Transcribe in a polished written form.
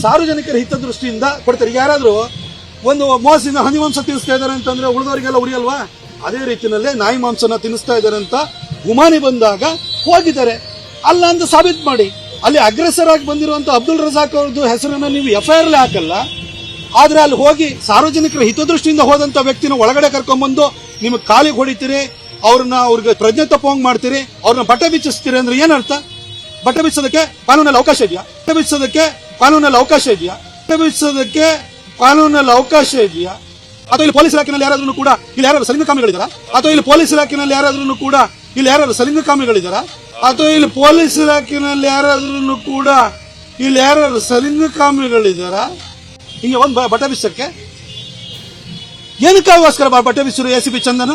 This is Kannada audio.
ಸಾರ್ವಜನಿಕರ ಹಿತದೃಷ್ಟಿಯಿಂದ ಕೊಡ್ತಾರೆ. ಈಗ ಯಾರಾದ್ರೂ ಒಂದು ಮೋಸದಿಂದ ಹಂದಿ ಮಾಂಸ ತಿನ್ನಿಸ್ತಾ ಇದ್ದಾರೆ ಅಂತಂದ್ರೆ ಉಳಿದವರಿಗೆಲ್ಲ ಉರಿಯಲ್ವಾ? ಅದೇ ರೀತಿಯಲ್ಲೇ ನಾಯಿ ಮಾಂಸನ ತಿನ್ನಿಸ್ತಾ ಇದ್ದಾರೆ ಅಂತ ಗುಮಾನಿ ಬಂದಾಗ ಹೋಗಿದ್ದಾರೆ. ಅಲ್ಲ ಅಂತ ಸಾಬೀತು ಮಾಡಿ. ಅಲ್ಲಿ ಅಗ್ರೆಸರ್ ಆಗಿ ಬಂದಿರುವಂತ ಅಬ್ದುಲ್ ರಜಾಕ್ ಅವ್ರದ್ದು ಹೆಸರನ್ನ ನೀವು FIR ಹಾಕಲ್ಲ. ಆದ್ರೆ ಅಲ್ಲಿ ಹೋಗಿ ಸಾರ್ವಜನಿಕರ ಹಿತದೃಷ್ಟಿಯಿಂದ ಹೋದಂತ ವ್ಯಕ್ತಿನ ಒಳಗಡೆ ಕರ್ಕೊಂಡ್ಬಂದು ನಿಮಗೆ ಕಾಲಿಗೆ ಹೊಡಿತೀರಿ, ಅವ್ರಿಗೆ ಪ್ರಜ್ಞೆ ತಪ್ಪೋಂಗ್ ಮಾಡ್ತೀರಿ, ಅವ್ರನ್ನ ಬಟ್ಟೆ ಬಿಚ್ಚಿಸ್ತೀರಿ ಅಂದ್ರೆ ಏನರ್ಥ? ಬಟ್ಟೆ ಬಿಚ್ಚೋದಕ್ಕೆ ಕಾನೂನಲ್ಲಿ ಅವಕಾಶ ಇದೆಯಾ? ಬಟ್ಟೆ ಬಿಚ್ಚೋದಕ್ಕೆ ಕಾನೂನಲ್ಲಿ ಅವಕಾಶ ಇದೆಯಾ? ಬಟ್ಟೆ ಬಿಚ್ಚೋದಕ್ಕೆ ಕಾನೂನಲ್ಲಿ ಅವಕಾಶ ಇದೆಯಾ? ಅಥವಾ ಇಲ್ಲಿ ಪೊಲೀಸ್ ಇಲಾಖೆಯಲ್ಲಿ ಯಾರಾದ್ರೂ ಕೂಡ ಇಲ್ಲಿ ಯಾರು ಸಲಿಂಗಕಾಮಿಗಳಿದಾರ? ಅಥವಾ ಇಲ್ಲಿ ಪೊಲೀಸ್ ಇಲಾಖೆಯಲ್ಲಿ ಯಾರಾದ್ರೂ ಕೂಡ ಇಲ್ಲಿ ಯಾರು ಸಲಿಂಗಕಾಮಿಗಳಿದಾರ? ಅಥವಾ ಇಲ್ಲಿ ಪೊಲೀಸ್ ಇಲಾಖೆಯಲ್ಲಿ ಯಾರಾದ್ರೂ ಕೂಡ ಇಲ್ಲಿ ಯಾರು ಸಲಿಂಗಕಾಮಿಗಳಿದಾರ? ಹಿಂಗೆ ಒಂದು ಬಟ್ಟೆ ಬಿಚ್ಚಕ್ಕೆ ಏನಕ್ಕಾಗೋಸ್ಕರ ಬಟ್ಟೆ ಬಿಚ್ಚರು ACP ಚಂದನ?